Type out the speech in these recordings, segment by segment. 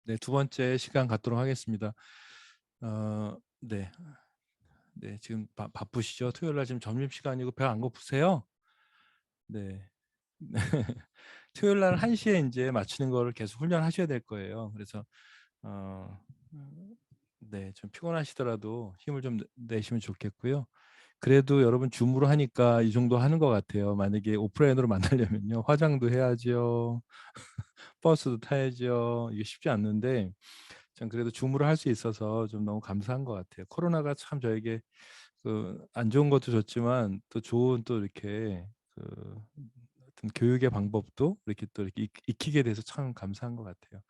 네, 두 번째 시간 갖도록 하겠습니다. 네, 네, 지금 바쁘시죠? 토요일 날 지금 점심 시간이고 배 안 고프세요? 네, 토요일 날 1시에 이제 맞추는 거를 계속 훈련하셔야 될 거예요. 그래서 어, 네, 좀 피곤하시더라도 힘을 좀 내시면 좋겠고요. 그래도 여러분 줌으로 하니까 이 정도 하는 것 같아요. 만약에 오프라인으로 만나려면요, 화장도 해야죠, 버스도 타야죠. 이게 쉽지 않는데. 전 그래도 줌으로 할 수 있어서 좀 너무 감사한 것 같아요. 코로나가 참 저에게 그 안 좋은 것도 줬지만 또 좋은 또 이렇게 그 어떤 교육의 방법도 이렇게 또 이렇게 익히게 돼서 참 감사한 것 같아요.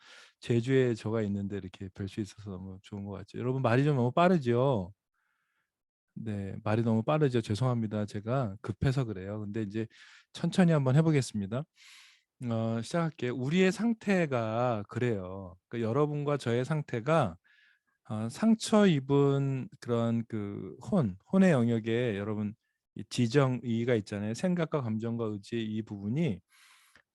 제주에 저가 있는데 이렇게 뵐 수 있어서 너무 좋은 것 같죠. 여러분 말이 좀 너무 빠르죠? 네, 말이 너무 빠르죠. 죄송합니다. 제가 급해서 그래요. 근데 이제 천천히 한번 해보겠습니다. 시작할게요. 우리의 상태가 그래요. 그러니까 여러분과 저의 상태가 상처 입은 그런 그 혼의 영역에 여러분 이 지정의가 있잖아요. 생각과 감정과 의지 이 부분이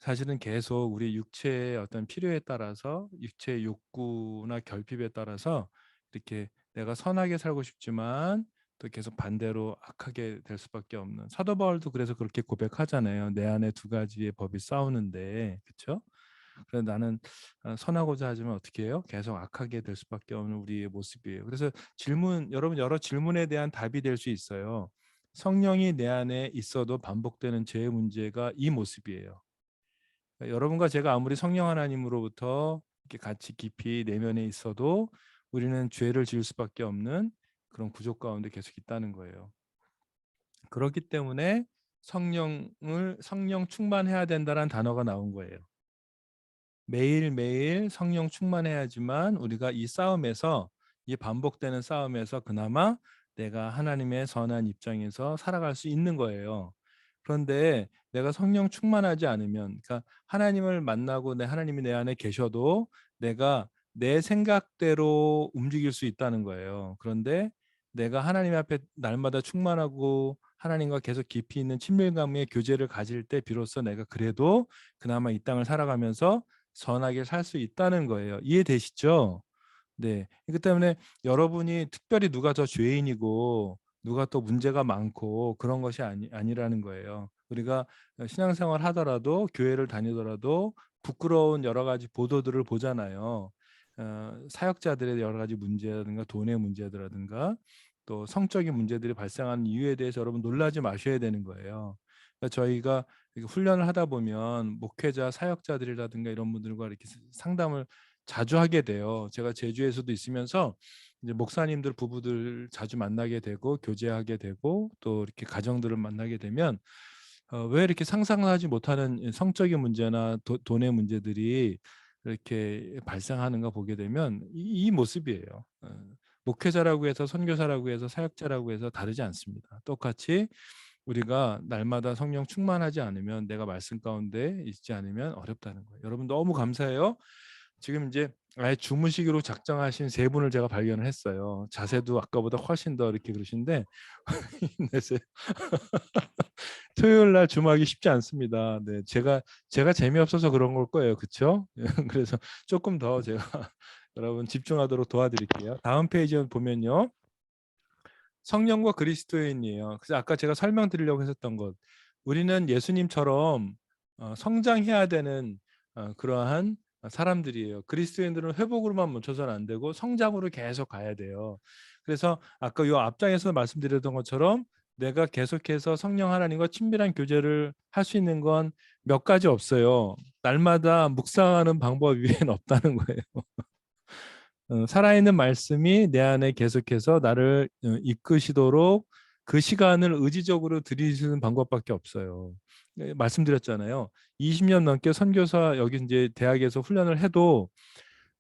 사실은 계속 우리 육체의 어떤 필요에 따라서 육체의 욕구나 결핍에 따라서 이렇게 내가 선하게 살고 싶지만 또 계속 반대로 악하게 될 수밖에 없는, 사도 바울도 그래서 그렇게 고백하잖아요. 내 안에 두 가지의 법이 싸우는데, 그렇죠? 그래서 나는 선하고자 하지만 어떻게 해요? 계속 악하게 될 수밖에 없는 우리의 모습이에요. 그래서 질문, 여러분 여러 질문에 대한 답이 될 수 있어요. 성령이 내 안에 있어도 반복되는 죄의 문제가 이 모습이에요. 그러니까 여러분과 제가 아무리 성령 하나님으로부터 이렇게 같이 깊이 내면에 있어도 우리는 죄를 지을 수밖에 없는 그런 구조 가운데 계속 있다는 거예요. 그렇기 때문에 성령 충만해야 된다는 단어가 나온 거예요. 매일매일 성령 충만해야지만 우리가 이 싸움에서, 이 반복되는 싸움에서 그나마 내가 하나님의 선한 입장에서 살아갈 수 있는 거예요. 그런데 내가 성령 충만하지 않으면, 그러니까 하나님을 만나고 하나님이 내 안에 계셔도 내가 내 생각대로 움직일 수 있다는 거예요. 그런데 내가 하나님 앞에 날마다 충만하고 하나님과 계속 깊이 있는 친밀감의 교제를 가질 때 비로소 내가 그래도 그나마 이 땅을 살아가면서 선하게 살 수 있다는 거예요. 이해되시죠? 네. 그렇기 때문에 여러분이 특별히 누가 더 죄인이고 누가 또 문제가 많고 그런 것이 아니라는 거예요. 우리가 신앙생활 하더라도 교회를 다니더라도 부끄러운 여러 가지 보도들을 보잖아요. 사역자들의 여러 가지 문제라든가 돈의 문제라든가 또 성적인 문제들이 발생하는 이유에 대해서 여러분 놀라지 마셔야 되는 거예요. 그러니까 저희가 훈련을 하다 보면 목회자, 사역자들이라든가 이런 분들과 이렇게 상담을 자주 하게 돼요. 제가 제주에서도 있으면서 이제 목사님들 부부들 자주 만나게 되고 교제하게 되고 또 이렇게 가정들을 만나게 되면 왜 이렇게 상상하지 못하는 성적인 문제나 돈의 문제들이 이렇게 발생하는가 보게 되면 이 모습이에요. 목회자라고 해서 선교사라고 해서 사역자라고 해서 다르지 않습니다. 똑같이 우리가 날마다 성령 충만하지 않으면, 내가 말씀 가운데 있지 않으면 어렵다는 거예요. 여러분 너무 감사해요. 지금 이제 아예 주무시기로 작정하신 세 분을 제가 발견을 했어요. 자세도 아까보다 훨씬 더 이렇게 그러신데 힘내세요. 토요일 날 주무하기 쉽지 않습니다. 네, 제가 재미없어서 그런 걸 거예요, 그렇죠? 그래서 조금 더 제가 여러분 집중하도록 도와드릴게요. 다음 페이지 보면요, 성령과 그리스도인이에요. 그래서 아까 제가 설명드리려고 했었던 것, 우리는 예수님처럼 성장해야 되는 그러한 사람들이에요. 그리스도인들은 회복으로만 멈춰서는 안 되고 성장으로 계속 가야 돼요. 그래서 아까 이 앞장에서 말씀드렸던 것처럼 내가 계속해서 성령 하나님과 친밀한 교제를 할 수 있는 건 몇 가지 없어요. 날마다 묵상하는 방법 위에는 없다는 거예요. 살아있는 말씀이 내 안에 계속해서 나를 이끄시도록 그 시간을 의지적으로 들이시는 방법밖에 없어요. 네, 말씀드렸잖아요. 20년 넘게 선교사 여기 이제 대학에서 훈련을 해도,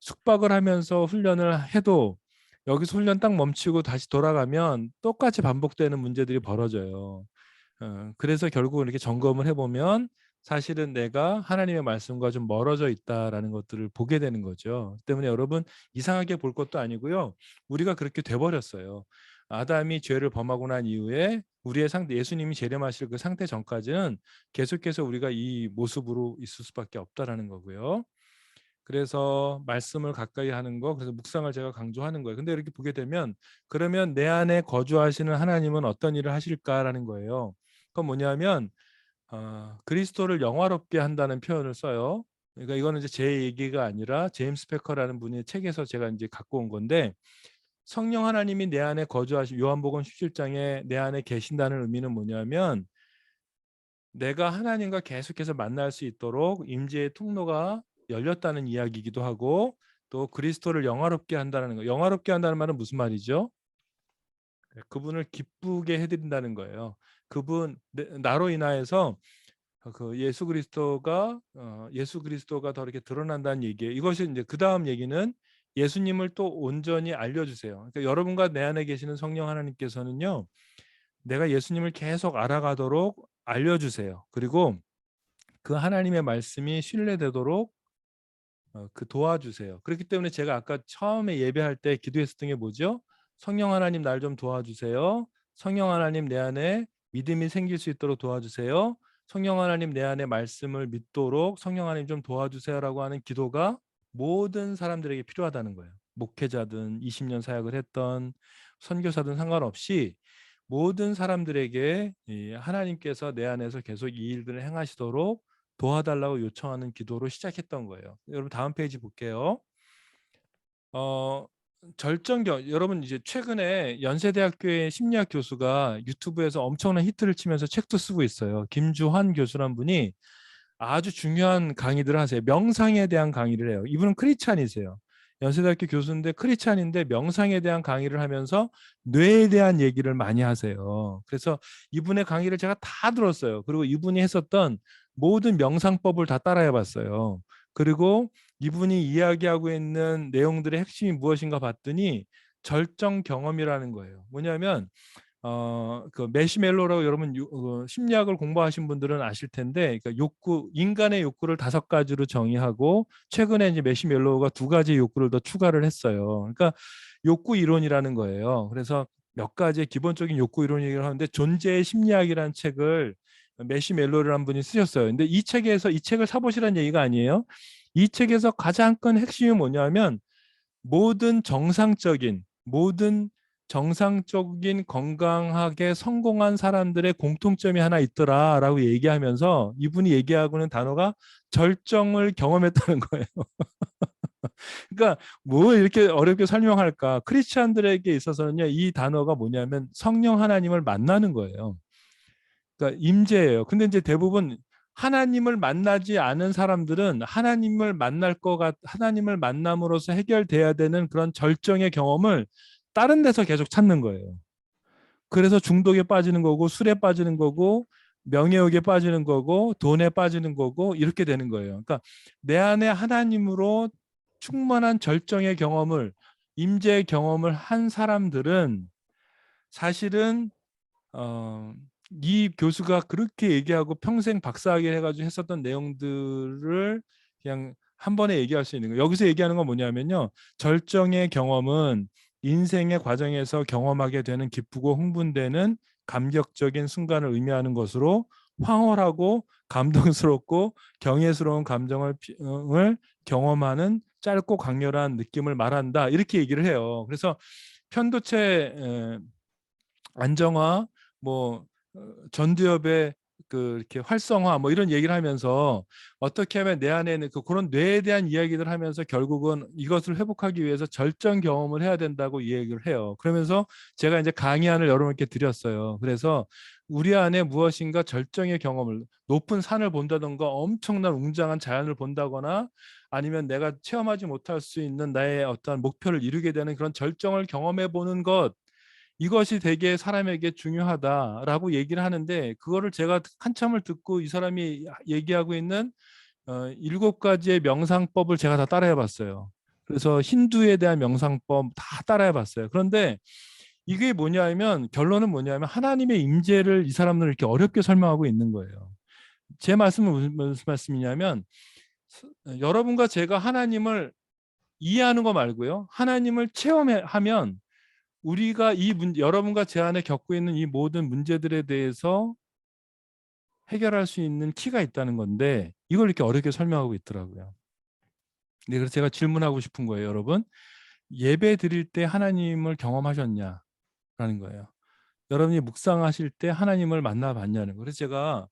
숙박을 하면서 훈련을 해도 여기서 훈련 딱 멈추고 다시 돌아가면 똑같이 반복되는 문제들이 벌어져요. 그래서 결국은 이렇게 점검을 해보면 사실은 내가 하나님의 말씀과 좀 멀어져 있다라는 것들을 보게 되는 거죠. 때문에 여러분 이상하게 볼 것도 아니고요. 우리가 그렇게 돼버렸어요. 아담이 죄를 범하고 난 이후에 우리의 상태, 예수님이 재림하실 그 상태 전까지는 계속해서 우리가 이 모습으로 있을 수밖에 없다라는 거고요. 그래서 말씀을 가까이 하는 거, 그래서 묵상을 제가 강조하는 거예요. 근데 이렇게 보게 되면 그러면 내 안에 거주하시는 하나님은 어떤 일을 하실까라는 거예요. 그건 뭐냐면 그리스도를 영화롭게 한다는 표현을 써요. 그러니까 이거는 이제 제 얘기가 아니라 제임스 패커라는 분의 책에서 제가 이제 갖고 온 건데, 성령 하나님이 내 안에 거주하시, 요한복음 17장에 내 안에 계신다는 의미는 뭐냐면 내가 하나님과 계속해서 만날 수 있도록 임재의 통로가 열렸다는 이야기이기도 하고, 또 그리스도를 영화롭게 한다는 거. 영화롭게 한다는 말은 무슨 말이죠? 그분을 기쁘게 해드린다는 거예요. 그분 나로 인하여서 그 예수 그리스도가 더 이렇게 드러난다는 얘기예요. 이것이 이제 그 다음 얘기는 예수님을 또 온전히 알려주세요. 그러니까 여러분과 내 안에 계시는 성령 하나님께서는요, 내가 예수님을 계속 알아가도록 알려주세요. 그리고 그 하나님의 말씀이 신뢰되도록 그 도와주세요. 그렇기 때문에 제가 아까 처음에 예배할 때 기도했었던 게 뭐죠? 성령 하나님 날 좀 도와주세요. 성령 하나님 내 안에 믿음이 생길 수 있도록 도와주세요. 성령 하나님 내 안에 말씀을 믿도록 성령 하나님 좀 도와주세요라고 하는 기도가 모든 사람들에게 필요하다는 거예요. 목회자든 20년 사역을 했던 선교사든 상관없이 모든 사람들에게 하나님께서 내 안에서 계속 이 일들을 행하시도록 도와달라고 요청하는 기도로 시작했던 거예요. 여러분 다음 페이지 볼게요. 여러분 이제 최근에 연세대학교의 심리학 교수가 유튜브에서 엄청난 히트를 치면서 책도 쓰고 있어요. 김주환 교수란 분이 아주 중요한 강의들을 하세요. 명상에 대한 강의를 해요. 이분은 크리스찬이세요. 연세대학교 교수인데 크리스찬인데 명상에 대한 강의를 하면서 뇌에 대한 얘기를 많이 하세요. 그래서 이분의 강의를 제가 다 들었어요. 그리고 이분이 했었던 모든 명상법을 다 따라해 봤어요. 그리고 이분이 이야기하고 있는 내용들의 핵심이 무엇인가 봤더니 절정 경험이라는 거예요. 뭐냐면 그 매시멜로라고 여러분 심리학을 공부하신 분들은 아실 텐데, 그러니까 인간의 욕구를 5가지로 정의하고 최근에 이제 매시멜로우가 2가지 욕구를 더 추가를 했어요. 그러니까 욕구 이론이라는 거예요. 그래서 몇 가지의 기본적인 욕구 이론을 하는데 존재의 심리학이라는 책을 매시멜로우라는 분이 쓰셨어요. 근데 이 책을 사보시라는 얘기가 아니에요. 이 책에서 가장 큰 핵심이 뭐냐면 모든 정상적인 건강하게 성공한 사람들의 공통점이 하나 있더라라고 얘기하면서 이분이 얘기하고는 단어가 절정을 경험했다는 거예요. 그러니까 뭐 이렇게 어렵게 설명할까? 크리스찬들에게 있어서는요, 이 단어가 뭐냐면 성령 하나님을 만나는 거예요. 그러니까 임재예요. 근데 이제 대부분 하나님을 만나지 않은 사람들은 하나님을 만남으로써 해결돼야 되는 그런 절정의 경험을 다른 데서 계속 찾는 거예요. 그래서 중독에 빠지는 거고, 술에 빠지는 거고, 명예욕에 빠지는 거고, 돈에 빠지는 거고, 이렇게 되는 거예요. 그러니까 내 안에 하나님으로 충만한 절정의 경험을, 임재의 경험을 한 사람들은 사실은 이 교수가 그렇게 얘기하고 평생 박사학위를 해가지고 했었던 내용들을 그냥 한 번에 얘기할 수 있는 거예요. 여기서 얘기하는 건 뭐냐면요, 절정의 경험은 인생의 과정에서 경험하게 되는 기쁘고 흥분되는 감격적인 순간을 의미하는 것으로 황홀하고 감동스럽고 경외스러운 감정을 경험하는 짧고 강렬한 느낌을 말한다, 이렇게 얘기를 해요. 그래서 편도체 안정화, 뭐 전두엽의 그 이렇게 활성화, 뭐 이런 얘기를 하면서 어떻게 하면 내 안에는 그런 뇌에 대한 이야기를 하면서 결국은 이것을 회복하기 위해서 절정 경험을 해야 된다고 이 얘기를 해요. 그러면서 제가 이제 강의안을 여러분께 드렸어요. 그래서 우리 안에 무엇인가 절정의 경험을, 높은 산을 본다던가 엄청난 웅장한 자연을 본다거나 아니면 내가 체험하지 못할 수 있는 나의 어떤 목표를 이루게 되는 그런 절정을 경험해 보는 것, 이것이 되게 사람에게 중요하다라고 얘기를 하는데, 그거를 제가 한참을 듣고 이 사람이 얘기하고 있는 7가지의 명상법을 제가 다 따라해 봤어요. 그래서 힌두에 대한 명상법 다 따라해 봤어요. 그런데 이게 뭐냐면, 결론은 뭐냐면 하나님의 임재를 이 사람들은 이렇게 어렵게 설명하고 있는 거예요. 제 말씀은 무슨 말씀이냐면, 여러분과 제가 하나님을 이해하는 거 말고요, 하나님을 체험하면 우리가 여러분과 제 안에 겪고 있는 이 모든 문제들에 대해서 해결할 수 있는 키가 있다는 건데, 이걸 이렇게 어렵게 설명하고 있더라고요. 네, 그래서 제가 질문하고 싶은 거예요, 여러분. 예배 드릴 때 하나님을 경험하셨냐라는 거예요. 여러분이 묵상하실 때 하나님을 만나봤냐는 거. 그래서 제가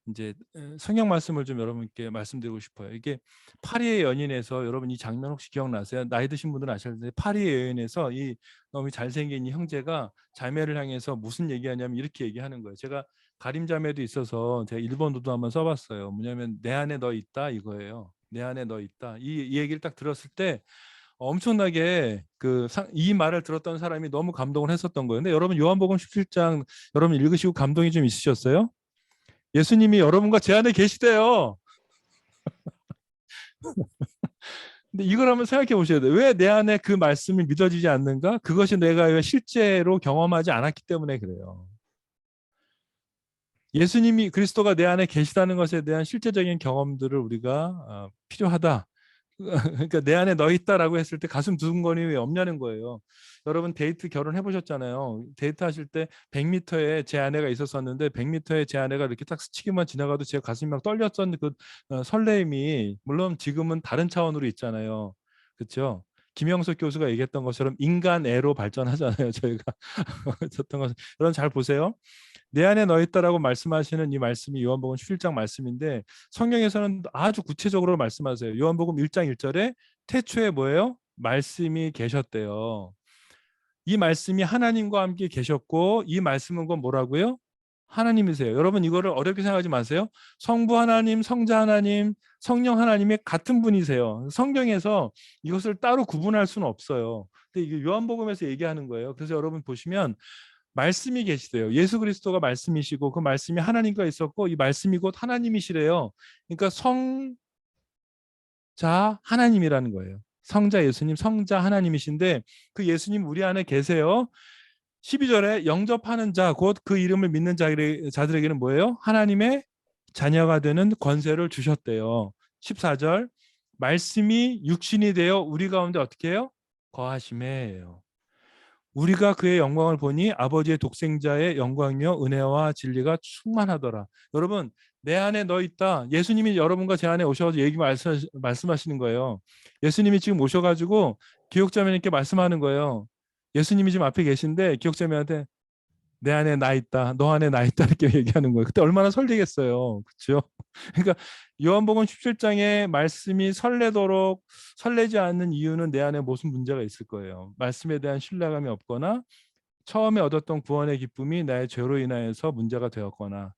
이제 성경 말씀을 좀 여러분께 말씀드리고 싶어요. 이게 파리의 연인에서 여러분 이 장면 혹시 기억나세요? 나이 드신 분들은 아실 텐데 파리의 연인에서 이 너무 잘생긴 이 형제가 자매를 향해서 무슨 얘기하냐면 이렇게 얘기하는 거예요. 제가 가림자매도 있어서 제가 일본어도 한번 써봤어요. 뭐냐면 내 안에 너 있다 이거예요. 내 안에 너 있다. 이 얘기를 딱 들었을 때 엄청나게 이 말을 들었던 사람이 너무 감동을 했었던 거예요. 근데 여러분 요한복음 17장 여러분 읽으시고 감동이 좀 있으셨어요? 예수님이 여러분과 제 안에 계시대요. 근데 이걸 한번 생각해 보셔야 돼요. 왜 내 안에 그 말씀이 믿어지지 않는가? 그것이 내가 실제로 경험하지 않았기 때문에 그래요. 예수님이 그리스도가 내 안에 계시다는 것에 대한 실제적인 경험들을 우리가 필요하다. 그러니까 내 안에 너 있다라고 했을 때 가슴 두근거림이 왜 없냐는 거예요. 여러분 데이트 결혼해 보셨잖아요. 데이트 하실 때 100m에 제 아내가 있었었는데 100m에 제 아내가 이렇게 딱 스치기만 지나가도 제 가슴이 막 떨렸던 그 설레임이 물론 지금은 다른 차원으로 있잖아요. 그렇죠? 김영석 교수가 얘기했던 것처럼 인간 애로 발전하잖아요. 저희가 어떤 것은 여러분 잘 보세요. 내 안에 너 있다라고 말씀하시는 이 말씀이 요한복음 11장 말씀인데 성경에서는 아주 구체적으로 말씀하세요. 요한복음 1장 1절에 태초에 뭐예요? 말씀이 계셨대요. 이 말씀이 하나님과 함께 계셨고 이 말씀은 건 뭐라고요? 하나님이세요. 여러분 이거를 어렵게 생각하지 마세요. 성부 하나님, 성자 하나님, 성령 하나님이 같은 분이세요. 성경에서 이것을 따로 구분할 수는 없어요. 근데 이게 요한복음에서 얘기하는 거예요. 그래서 여러분 보시면 말씀이 계시대요. 예수 그리스도가 말씀이시고 그 말씀이 하나님과 있었고 이 말씀이 곧 하나님이시래요. 그러니까 성자 하나님이라는 거예요. 성자 예수님, 성자 하나님이신데 그 예수님 우리 안에 계세요. 12절에 영접하는 자, 곧 그 이름을 믿는 자들에게는 뭐예요? 하나님의 자녀가 되는 권세를 주셨대요. 14절 말씀이 육신이 되어 우리 가운데 어떻게 해요? 거하심에요. 우리가 그의 영광을 보니 아버지의 독생자의 영광이며 은혜와 진리가 충만하더라. 여러분 내 안에 너 있다. 예수님이 여러분과 제 안에 오셔서 말씀하시는 거예요. 예수님이 지금 오셔가지고 기억자매님께 말씀하는 거예요. 예수님이 지금 앞에 계신데 기억자매한테 내 안에 나 있다. 너 안에 나 있다. 이렇게 얘기하는 거예요. 그때 얼마나 설레겠어요. 그렇죠? 그러니까 요한복음 17장의 말씀이 설레도록 설레지 않는 이유는 내 안에 무슨 문제가 있을 거예요. 말씀에 대한 신뢰감이 없거나 처음에 얻었던 구원의 기쁨이 나의 죄로 인하여서 문제가 되었거나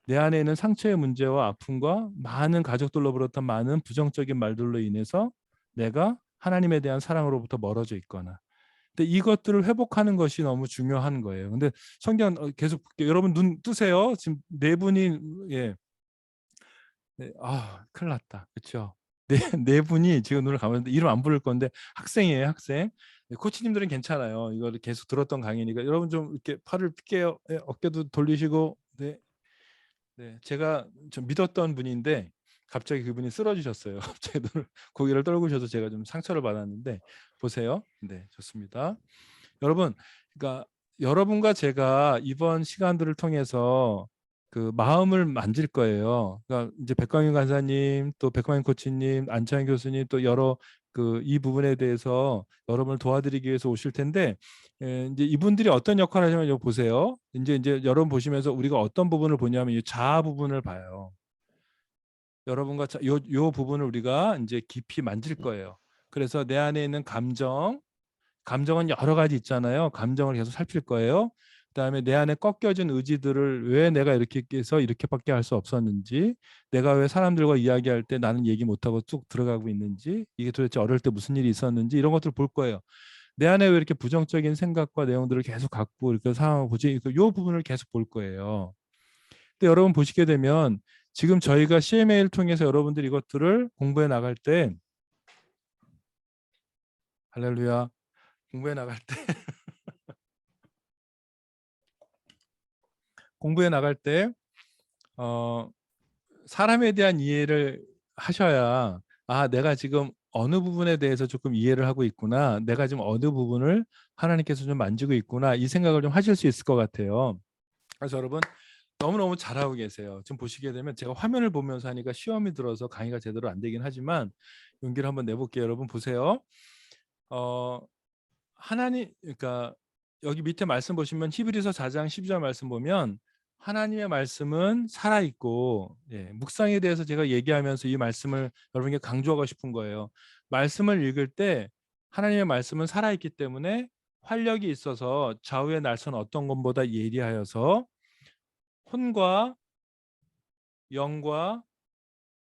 내 안에 있는 상처의 문제와 아픔과 많은 가족들로 비롯한 많은 부정적인 말들로 인해서 내가 하나님에 대한 사랑으로부터 멀어져 있거나 근데 이것들을 회복하는 것이 너무 중요한 거예요. 근데 성경 계속 여러분 눈 뜨세요. 지금 네 분이 예. 네, 큰일 났다. 그렇죠? 네 분이 지금 눈을 감았는데 이름 안 부를 건데 학생이에요, 학생. 네, 코치님들은 괜찮아요. 이거를 계속 들었던 강의니까 여러분 좀 이렇게 팔을 펴게요. 네, 어깨도 돌리시고 네. 네, 제가 좀 믿었던 분인데 갑자기 그분이 쓰러지셨어요. 갑자기 눈을 고개를 떨구셔서 제가 좀 상처를 받았는데 보세요. 네, 좋습니다. 여러분, 그러니까 여러분과 제가 이번 시간들을 통해서 그 마음을 만질 거예요. 그러니까 이제 백광윤 간사님, 또 백광윤 코치님, 안창현 교수님, 또 여러 이 부분에 대해서 여러분을 도와드리기 위해서 오실 텐데 이제 이분들이 어떤 역할을 하시면 이거 보세요. 이제 여러분 보시면서 우리가 어떤 부분을 보냐면 이 자아 부분을 봐요. 여러분과 요 부분을 우리가 이제 깊이 만질 거예요. 그래서 내 안에 있는 감정은 여러 가지 있잖아요. 감정을 계속 살필 거예요. 그다음에 내 안에 꺾여진 의지들을 왜 내가 이렇게 해서 이렇게밖에 할 수 없었는지, 내가 왜 사람들과 이야기할 때 나는 얘기 못하고 쭉 들어가고 있는지, 이게 도대체 어릴 때 무슨 일이 있었는지 이런 것들을 볼 거예요. 내 안에 왜 이렇게 부정적인 생각과 내용들을 계속 갖고 이렇게 상황을 보지? 이 부분을 계속 볼 거예요. 근데 여러분 보시게 되면 지금 저희가 CMA를 통해서 여러분들이 이것들을 공부해 나갈 때 할렐루야 공부해 나갈 때 공부해 나갈 때 사람에 대한 이해를 하셔야 내가 지금 어느 부분에 대해서 조금 이해를 하고 있구나. 내가 지금 어느 부분을 하나님께서 좀 만지고 있구나. 이 생각을 좀 하실 수 있을 것 같아요. 그래서 여러분 너무너무 잘하고 계세요. 지금 보시게 되면 제가 화면을 보면서 하니까 시험이 들어서 강의가 제대로 안 되긴 하지만 용기를 한번 내볼게요. 여러분 보세요. 하나님, 그러니까 여기 밑에 말씀 보시면 히브리서 4장 12절 말씀 보면 하나님의 말씀은 살아있고, 묵상에 대해서 제가 얘기하면서 이 말씀을 여러분에게 강조하고 싶은 거예요. 말씀을 읽을 때 하나님의 말씀은 살아있기 때문에 활력이 있어서 좌우의 날선 어떤 것보다 예리하여서 혼과 영과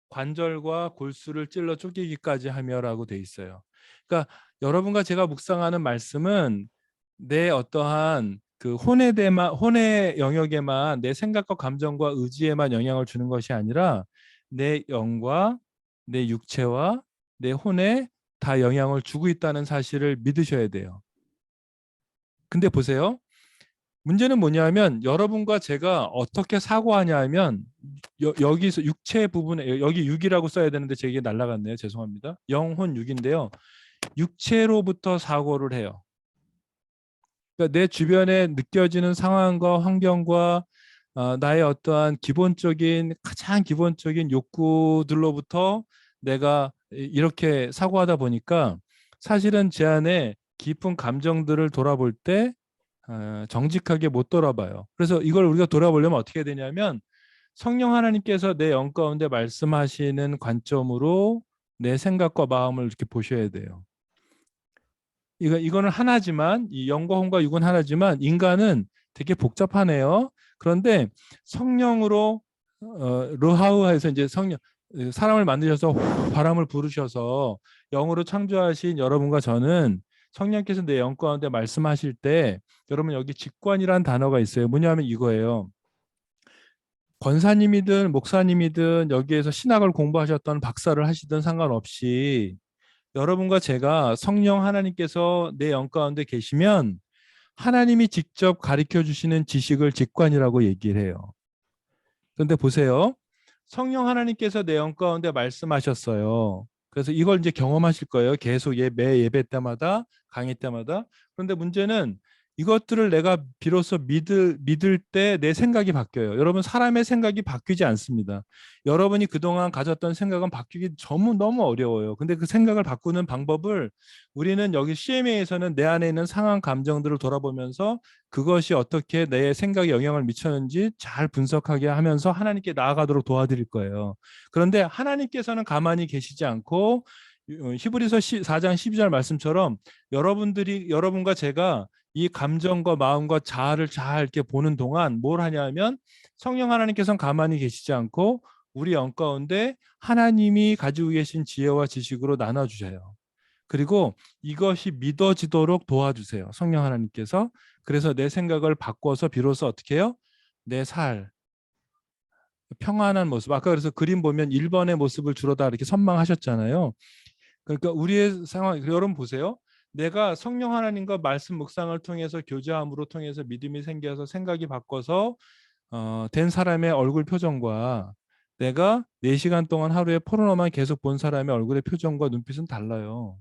관절과 골수를 찔러 쪼개기까지 하며라고 돼 있어요. 그러니까 여러분과 제가 묵상하는 말씀은 내 어떠한 그 혼의 영역에만 내 생각과 감정과 의지에만 영향을 주는 것이 아니라 내 영과 내 육체와 내 혼에 다 영향을 주고 있다는 사실을 믿으셔야 돼요. 근데 보세요. 문제는 뭐냐면 여러분과 제가 어떻게 사고하냐 하면 여기서 육체 부분에 여기 육이라고 써야 되는데 제게 날라갔네요. 죄송합니다. 영혼 육인데요. 육체로부터 사고를 해요. 그러니까 내 주변에 느껴지는 상황과 환경과 나의 어떠한 가장 기본적인 욕구들로부터 내가 이렇게 사고하다 보니까 사실은 제 안에 깊은 감정들을 돌아볼 때 정직하게 못 돌아봐요. 그래서 이걸 우리가 돌아보려면 어떻게 해야 되냐면 성령 하나님께서 내 영 가운데 말씀하시는 관점으로 내 생각과 마음을 이렇게 보셔야 돼요. 이거는 하나지만 이 영과 혼과 육은 하나지만 인간은 되게 복잡하네요. 그런데 성령으로 르하우에서 이제 성령 사람을 만드셔서 바람을 부르셔서 영으로 창조하신 여러분과 저는 성령께서 내 영 가운데 말씀하실 때 여러분 여기 직관이라는 단어가 있어요. 뭐냐면 이거예요. 권사님이든 목사님이든 여기에서 신학을 공부하셨던 박사를 하시든 상관없이 여러분과 제가 성령 하나님께서 내 영 가운데 계시면 하나님이 직접 가르쳐 주시는 지식을 직관이라고 얘기를 해요. 그런데 보세요. 성령 하나님께서 내 영 가운데 말씀하셨어요. 그래서 이걸 이제 경험하실 거예요. 계속 매 예배 때마다 강의 때마다. 그런데 문제는 이것들을 내가 비로소 믿을 때 내 생각이 바뀌어요. 여러분 사람의 생각이 바뀌지 않습니다. 여러분이 그동안 가졌던 생각은 바뀌기 너무 어려워요. 근데 그 생각을 바꾸는 방법을 우리는 여기 CMA에서는 내 안에 있는 상황 감정들을 돌아보면서 그것이 어떻게 내 생각에 영향을 미쳤는지 잘 분석하게 하면서 하나님께 나아가도록 도와드릴 거예요. 그런데 하나님께서는 가만히 계시지 않고 히브리서 4장 12절 말씀처럼 여러분과 제가 이 감정과 마음과 자아를 잘 이렇게 보는 동안 뭘 하냐면 성령 하나님께서는 가만히 계시지 않고 우리 영 가운데 하나님이 가지고 계신 지혜와 지식으로 나눠주셔요. 그리고 이것이 믿어지도록 도와주세요. 성령 하나님께서. 그래서 내 생각을 바꿔서 비로소 어떻게 해요? 내 평안한 모습. 아까 그래서 그림 보면 1번의 모습을 주로 다 이렇게 선망하셨잖아요. 그러니까 우리의 상황, 여러분 보세요. 내가 성령 하나님과 말씀 묵상을 통해서 교제함으로 통해서 믿음이 생겨서 생각이 바꿔서 된 사람의 얼굴 표정과 내가 4시간 동안 하루에 포르노만 계속 본 사람의 얼굴의 표정과 눈빛은 달라요.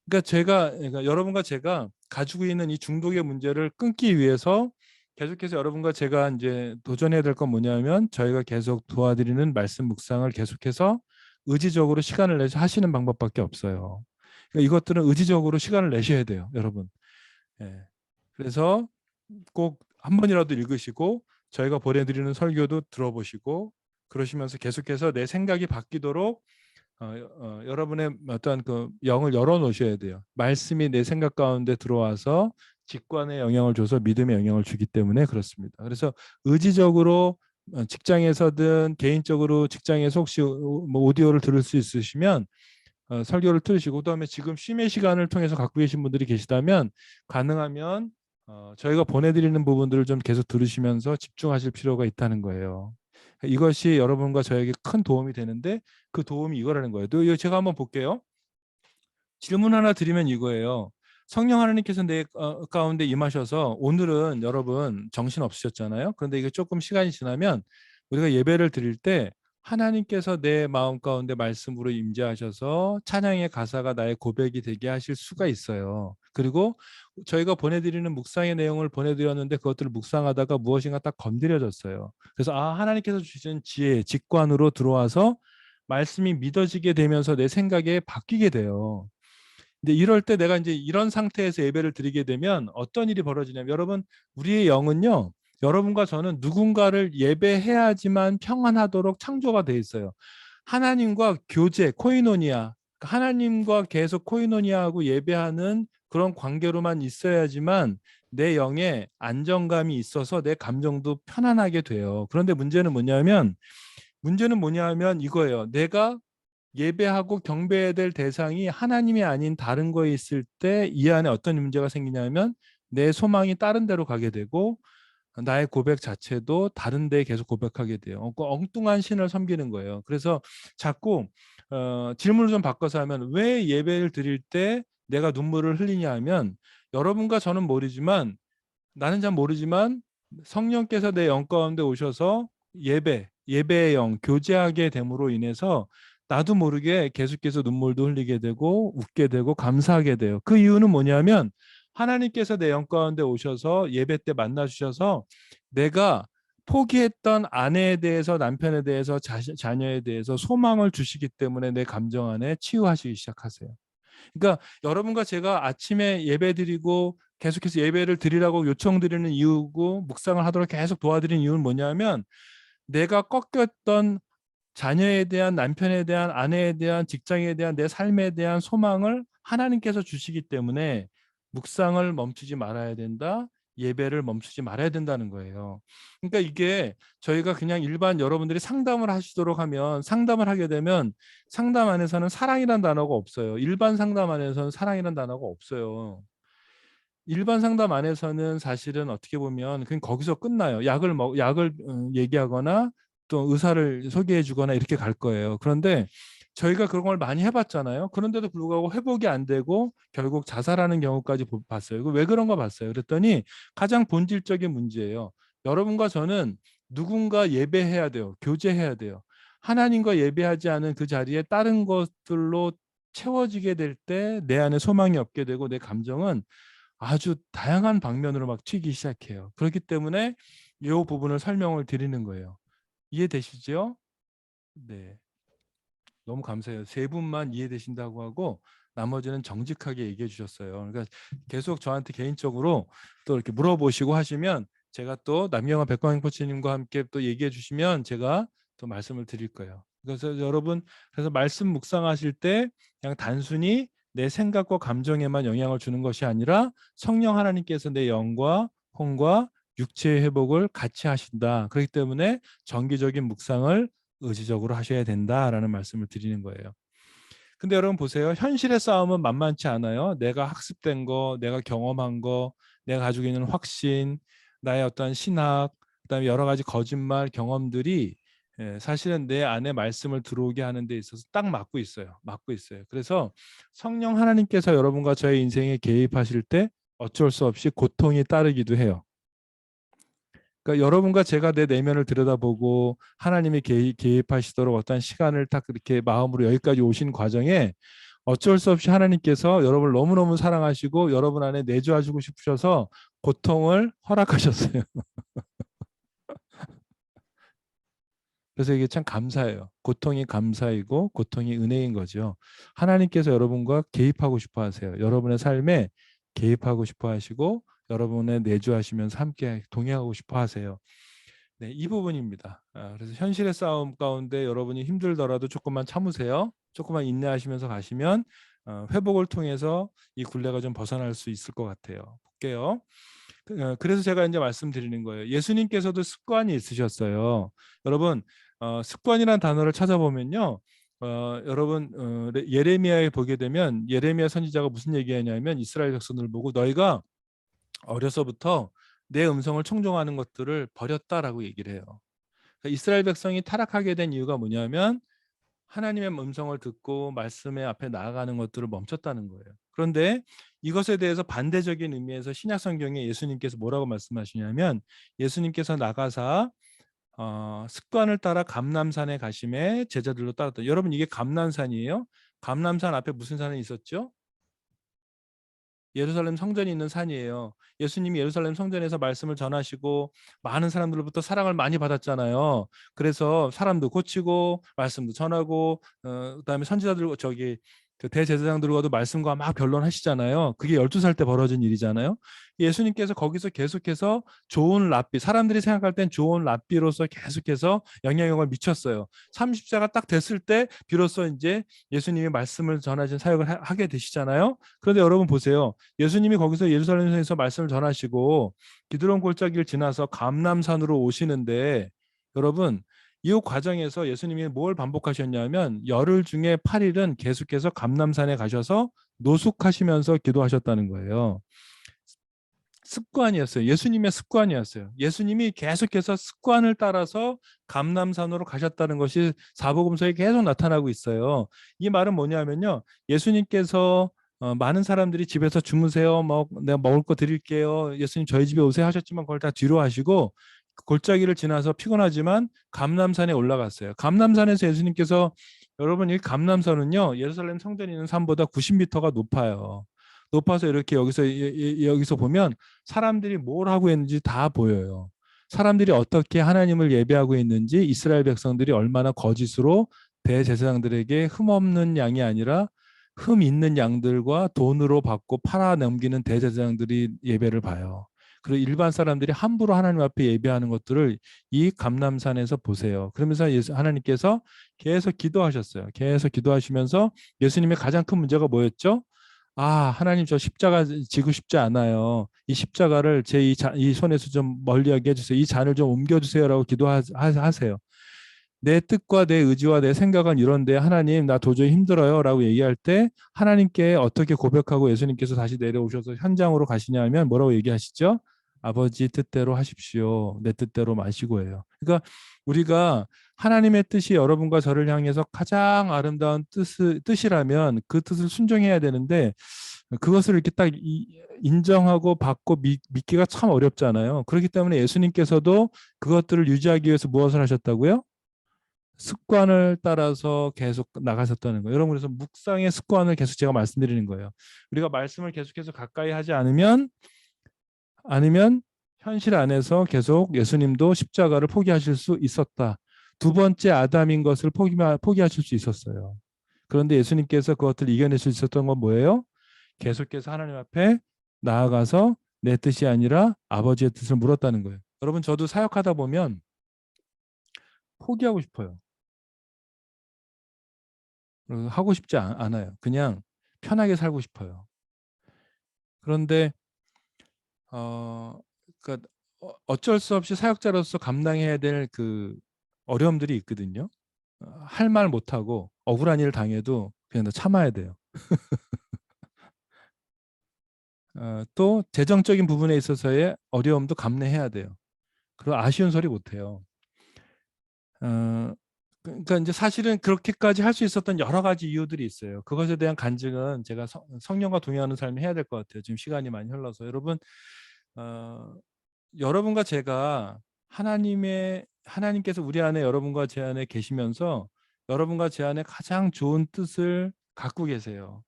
그러니까 여러분과 제가 가지고 있는 이 중독의 문제를 끊기 위해서 계속해서 여러분과 제가 이제 도전해야 될 건 뭐냐면 저희가 계속 도와드리는 말씀 묵상을 계속해서 의지적으로 시간을 내서 하시는 방법밖에 없어요. 그러니까 이것들은 의지적으로 시간을 내셔야 돼요, 여러분. 예. 그래서 꼭 한 번이라도 읽으시고 저희가 보내드리는 설교도 들어보시고 그러시면서 계속해서 내 생각이 바뀌도록 여러분의 어떤 그 영을 열어 놓으셔야 돼요. 말씀이 내 생각 가운데 들어와서 직관에 영향을 줘서 믿음에 영향을 주기 때문에 그렇습니다. 그래서 의지적으로 직장에서든 개인적으로 직장에서 혹시 뭐 오디오를 들을 수 있으시면 설교를 들으시고 그다음에 지금 쉼의 시간을 통해서 갖고 계신 분들이 계시다면 가능하면 저희가 보내드리는 부분들을 좀 계속 들으시면서 집중하실 필요가 있다는 거예요. 이것이 여러분과 저에게 큰 도움이 되는데 그 도움이 이거라는 거예요. 또 이거 제가 한번 볼게요. 질문 하나 드리면 이거예요. 성령 하나님께서 내 가운데 임하셔서 오늘은 여러분 정신 없으셨잖아요. 그런데 이게 조금 시간이 지나면 우리가 예배를 드릴 때 하나님께서 내 마음 가운데 말씀으로 임재하셔서 찬양의 가사가 나의 고백이 되게 하실 수가 있어요. 그리고 저희가 보내드리는 묵상의 내용을 보내드렸는데 그것들을 묵상하다가 무엇인가 딱 건드려졌어요. 그래서 하나님께서 주신 지혜, 직관으로 들어와서 말씀이 믿어지게 되면서 내 생각이 바뀌게 돼요. 근데 이럴 때 내가 이제 이런 상태에서 예배를 드리게 되면 어떤 일이 벌어지냐면, 여러분, 우리의 영은요, 여러분과 저는 누군가를 예배해야지만 평안하도록 창조가 돼 있어요. 하나님과 교제, 코이노니아, 하나님과 계속 코이노니아하고 예배하는 그런 관계로만 있어야지만 내 영에 안정감이 있어서 내 감정도 편안하게 돼요. 그런데 문제는 뭐냐면 이거예요. 내가 예배하고 경배해야 될 대상이 하나님이 아닌 다른 거에 있을 때 이 안에 어떤 문제가 생기냐면, 내 소망이 다른 데로 가게 되고 나의 고백 자체도 다른 데에 계속 고백하게 돼요. 그 엉뚱한 신을 섬기는 거예요. 그래서 자꾸 질문을 좀 바꿔서 하면, 왜 예배를 드릴 때 내가 눈물을 흘리냐 하면, 여러분과 저는 모르지만, 나는 잘 모르지만 성령께서 내 영 가운데 오셔서 예배의 영, 교제하게 됨으로 인해서 나도 모르게 계속해서 눈물도 흘리게 되고 웃게 되고 감사하게 돼요. 그 이유는 뭐냐면, 하나님께서 내 영 가운데 오셔서 예배 때 만나 주셔서 내가 포기했던 아내에 대해서, 남편에 대해서, 자녀에 대해서 소망을 주시기 때문에 내 감정 안에 치유하시기 시작하세요. 그러니까 여러분과 제가 아침에 예배드리고 계속해서 예배를 드리라고 요청드리는 이유고 묵상을 하도록 계속 도와드리는 이유는 뭐냐면, 내가 꺾였던 자녀에 대한, 남편에 대한, 아내에 대한, 직장에 대한 내 삶에 대한 소망을 하나님께서 주시기 때문에 묵상을 멈추지 말아야 된다. 예배를 멈추지 말아야 된다는 거예요. 그러니까 이게 저희가 그냥 일반 여러분들이 상담을 하시도록 하면, 상담을 하게 되면 상담 안에서는 사랑이란 단어가 없어요. 일반 상담 안에서는 사랑이란 단어가 없어요. 일반 상담 안에서는 사실은 어떻게 보면 그냥 거기서 끝나요. 약을 얘기하거나 또 의사를 소개해 주거나 이렇게 갈 거예요. 그런데 저희가 그런 걸 많이 해봤잖아요. 그런데도 불구하고 회복이 안 되고 결국 자살하는 경우까지 봤어요. 왜 그런가 봤어요. 그랬더니 가장 본질적인 문제예요. 여러분과 저는 누군가 예배해야 돼요. 교제해야 돼요. 하나님과 예배하지 않은 그 자리에 다른 것들로 채워지게 될 때 내 안에 소망이 없게 되고 내 감정은 아주 다양한 방면으로 막 튀기 시작해요. 그렇기 때문에 이 부분을 설명을 드리는 거예요. 이해되시죠? 네. 너무 감사해요. 세 분만 이해되신다고 하고 나머지는 정직하게 얘기해 주셨어요. 그러니까 계속 저한테 개인적으로 또 이렇게 물어보시고 하시면 제가 또 남경화 백광인 코치님과 함께 또 얘기해 주시면 제가 또 말씀을 드릴 거예요. 그래서 여러분, 그래서 말씀 묵상하실 때 그냥 단순히 내 생각과 감정에만 영향을 주는 것이 아니라 성령 하나님께서 내 영과 혼과 육체의 회복을 같이 하신다. 그렇기 때문에 정기적인 묵상을 의지적으로 하셔야 된다라는 말씀을 드리는 거예요. 근데 여러분 보세요. 현실의 싸움은 만만치 않아요. 내가 학습된 거, 내가 경험한 거, 내가 가지고 있는 확신, 나의 어떤 신학, 그다음에 여러 가지 거짓말 경험들이 사실은 내 안에 말씀을 들어오게 하는 데 있어서 딱 맞고 있어요. 맞고 있어요. 그래서 성령 하나님께서 여러분과 저의 인생에 개입하실 때 어쩔 수 없이 고통이 따르기도 해요. 그러니까 여러분과 제가 내 내면을 들여다보고 하나님이 개입하시도록 어떤 시간을 딱 그렇게 마음으로 여기까지 오신 과정에 어쩔 수 없이 하나님께서 여러분을 너무너무 사랑하시고 여러분 안에 내주하시고 싶으셔서 고통을 허락하셨어요. 그래서 이게 참 감사해요. 고통이 감사이고 고통이 은혜인 거죠. 하나님께서 여러분과 개입하고 싶어 하세요. 여러분의 삶에 개입하고 싶어 하시고 여러분의 내주하시면서 함께 동행하고 싶어 하세요. 네, 이 부분입니다. 그래서 현실의 싸움 가운데 여러분이 힘들더라도 조금만 참으세요. 조금만 인내하시면서 가시면 회복을 통해서 이 굴레가 좀 벗어날 수 있을 것 같아요. 볼게요. 그래서 제가 이제 말씀드리는 거예요. 예수님께서도 습관이 있으셨어요. 여러분, 습관이라는 단어를 찾아보면요. 여러분, 예레미야에 보게 되면 예레미야 선지자가 무슨 얘기하냐면 이스라엘 백성들을 보고 너희가 어려서부터 내 음성을 청종하는 것들을 버렸다라고 얘기를 해요. 그러니까 이스라엘 백성이 타락하게 된 이유가 뭐냐면 하나님의 음성을 듣고 말씀의 앞에 나아가는 것들을 멈췄다는 거예요. 그런데 이것에 대해서 반대적인 의미에서 신약 성경에 예수님께서 뭐라고 말씀하시냐면 예수님께서 나가사 습관을 따라 감람산에 가심에 제자들로 따랐다. 여러분 이게 감람산이에요. 감람산 앞에 무슨 산이 있었죠? 예루살렘 성전이 있는 산이에요. 예수님이 예루살렘 성전에서 말씀을 전하시고 많은 사람들로부터 사랑을 많이 받았잖아요. 그래서 사람도 고치고 말씀도 전하고 그다음에 선지자들 저기 그 대제사장들과도 말씀과 막 변론하시잖아요. 그게 12살 때 벌어진 일이잖아요. 예수님께서 거기서 계속해서 좋은 랍비, 사람들이 생각할 땐 좋은 랍비로서 계속해서 영향력을 미쳤어요. 30자가 딱 됐을 때 비로소 이제 예수님이 말씀을 전하신 사역을 하게 되시잖아요. 그런데 여러분 보세요. 예수님이 거기서 예루살렘에서 말씀을 전하시고 기드론 골짜기를 지나서 감람산으로 오시는데 여러분 이 과정에서 예수님이 뭘 반복하셨냐면 열흘 중에 8일은 계속해서 감람산에 가셔서 노숙하시면서 기도하셨다는 거예요. 습관이었어요. 예수님의 습관이었어요. 예수님이 계속해서 습관을 따라서 감람산으로 가셨다는 것이 사복음서에 계속 나타나고 있어요. 이 말은 뭐냐면요. 예수님께서 많은 사람들이 집에서 주무세요. 내가 먹을 거 드릴게요. 예수님 저희 집에 오세요 하셨지만 그걸 다 뒤로 하시고 골짜기를 지나서 피곤하지만 감람산에 올라갔어요. 감람산에서 예수님께서 여러분 이 감람산은요. 예루살렘 성전이 있는 산보다 90m가 높아요. 높아서 이렇게 여기서 보면 사람들이 뭘 하고 있는지 다 보여요. 사람들이 어떻게 하나님을 예배하고 있는지 이스라엘 백성들이 얼마나 거짓으로 대제사장들에게 흠없는 양이 아니라 흠 있는 양들과 돈으로 받고 팔아 넘기는 대제사장들이 예배를 봐요. 그리고 일반 사람들이 함부로 하나님 앞에 예배하는 것들을 이 감람산에서 보세요. 그러면서 하나님께서 계속 기도하셨어요. 계속 기도하시면서 예수님의 가장 큰 문제가 뭐였죠? 하나님 저 십자가 지고 싶지 않아요. 이 십자가를 제 이 손에서 좀 멀리하게 해주세요. 이 잔을 좀 옮겨주세요라고 기도하세요. 내 뜻과 내 의지와 내 생각은 이런데 하나님 나 도저히 힘들어요라고 얘기할 때 하나님께 어떻게 고백하고 예수님께서 다시 내려오셔서 현장으로 가시냐면 뭐라고 얘기하시죠? 아버지 뜻대로 하십시오. 내 뜻대로 마시고예요. 그러니까 우리가 하나님의 뜻이 여러분과 저를 향해서 가장 아름다운 뜻이라면 그 뜻을 순종해야 되는데 그것을 이렇게 딱 인정하고 받고 믿기가 참 어렵잖아요. 그렇기 때문에 예수님께서도 그것들을 유지하기 위해서 무엇을 하셨다고요? 습관을 따라서 계속 나가셨다는 거예요. 여러분 그래서 묵상의 습관을 계속 제가 말씀드리는 거예요. 우리가 말씀을 계속해서 가까이 하지 아니면 현실 안에서 계속 예수님도 십자가를 포기하실 수 있었다. 두 번째 아담인 것을 포기하실 수 있었어요. 그런데 예수님께서 그것들을 이겨낼 수 있었던 건 뭐예요? 계속해서 하나님 앞에 나아가서 내 뜻이 아니라 아버지의 뜻을 물었다는 거예요. 여러분 저도 사역하다 보면 포기하고 싶어요. 하고 싶지 않아요. 그냥 편하게 살고 싶어요. 그런데 그러니까 어쩔 수 없이 사역자로서 감당해야 될 그 어려움들이 있거든요. 할 말 못하고 억울한 일 당해도 그냥 참아야 돼요. 또 재정적인 부분에 있어서의 어려움도 감내해야 돼요. 그리고 아쉬운 소리 못해요. 그러니까 이제 사실은 그렇게까지 할 수 있었던 여러 가지 이유들이 있어요. 그것에 대한 간증은 제가 성령과 동의하는 삶이 해야 될 것 같아요. 지금 시간이 많이 흘러서 여러분 여러분과 제가 하나님께서 우리 안에 여러분과 제 안에 계시면서 여러분과 제 안에 가장 좋은 뜻을 갖고 계세요.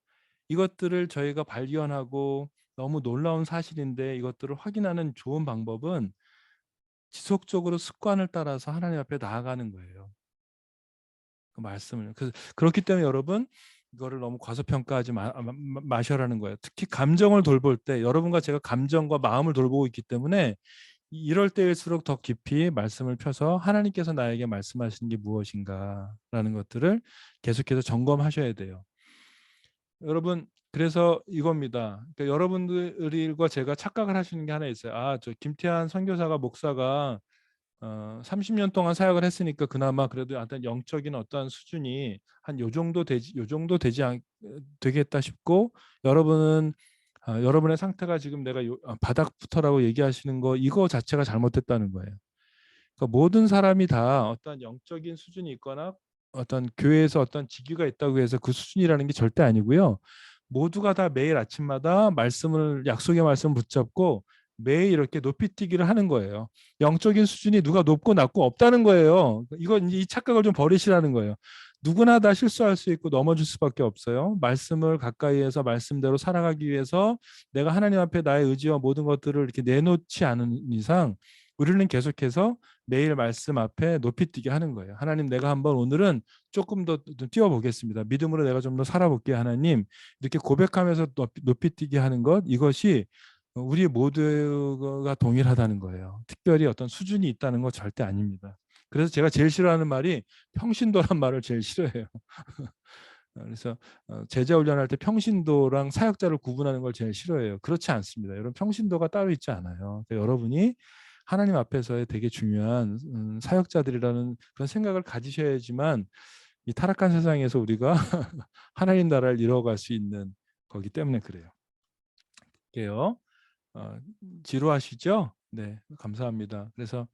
이것들을 저희가 발견하고 너무 놀라운 사실인데 이것들을 확인하는 좋은 방법은 지속적으로 습관을 따라서 하나님 앞에 나아가는 거예요. 그 말씀을. 그렇기 때문에 여러분 이거를 너무 과소평가하지 마셔라는 거예요. 특히 감정을 돌볼 때 여러분과 제가 감정과 마음을 돌보고 있기 때문에 이럴 때일수록 더 깊이 말씀을 펴서 하나님께서 나에게 말씀하시는 게 무엇인가라는 것들을 계속해서 점검하셔야 돼요. 여러분 그래서 이겁니다. 그러니까 여러분들과 제가 착각을 하시는 게 하나 있어요. 저 김태한 선교사가 목사가 30년 동안 사역을 했으니까 그나마 그래도 어떤 영적인 어떤 수준이 한 요 정도 되겠다 싶고 여러분은 여러분의 상태가 지금 내가 바닥부터라고 얘기하시는 거 이거 자체가 잘못됐다는 거예요. 그러니까 모든 사람이 다 어떤 영적인 수준이 있거나 어떤 교회에서 어떤 직위가 있다고 해서 그 수준이라는 게 절대 아니고요. 모두가 다 매일 아침마다 약속의 말씀을 붙잡고 매일 이렇게 높이뛰기를 하는 거예요. 영적인 수준이 누가 높고 낮고 없다는 거예요. 이 착각을 좀 버리시라는 거예요. 누구나 다 실수할 수 있고 넘어질 수밖에 없어요. 말씀을 가까이에서 말씀대로 살아가기 위해서 내가 하나님 앞에 나의 의지와 모든 것들을 이렇게 내놓지 않은 이상 우리는 계속해서 매일 말씀 앞에 높이 뛰게 하는 거예요. 하나님, 내가 한번 오늘은 조금 더 뛰어보겠습니다. 믿음으로 내가 좀 더 살아볼게요. 하나님, 이렇게 고백하면서 높이 뛰게 하는 것, 이것이 우리 모두가 동일하다는 거예요. 특별히 어떤 수준이 있다는 거 절대 아닙니다. 그래서 제가 제일 싫어하는 말이 평신도란 말을 제일 싫어해요. 그래서 제자 훈련할 때 평신도랑 사역자를 구분하는 걸 제일 싫어해요. 그렇지 않습니다. 여러분, 평신도가 따로 있지 않아요. 그러니까 여러분이 하나님 앞에서의 되게 중요한 사역자들이라는 그런 생각을 가지셔야지만 이 타락한 세상에서 우리가 하나님 나라를 이뤄갈 수 있는 거기 때문에 그래요. 게요. 지루하시죠? 네, 감사합니다. 그래서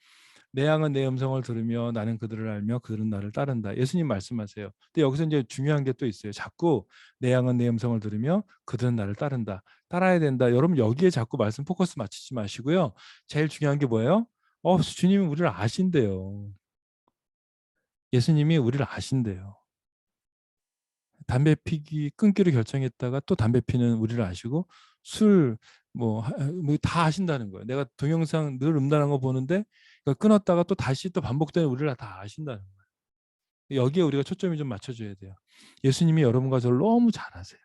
내 양은 내 음성을 들으며 나는 그들을 알며 그들은 나를 따른다. 예수님 말씀하세요. 근데 여기서 이제 중요한 게 또 있어요. 자꾸 내 양은 내 음성을 들으며 그들은 나를 따른다. 따라야 된다. 여러분, 여기에 자꾸 말씀 포커스 맞추지 마시고요. 제일 중요한 게 뭐예요? 주님이 우리를 아신대요. 예수님이 우리를 아신대요. 담배 피기 끊기로 결정했다가 또 담배 피는 우리를 아시고 술 뭐 다 아신다는 거예요. 내가 동영상 늘 음란한 거 보는데 끊었다가 또 다시 또 반복되는 우리를 다 아신다는 거예요. 여기에 우리가 초점이 좀 맞춰줘야 돼요. 예수님이 여러분과 저를 너무 잘 아세요.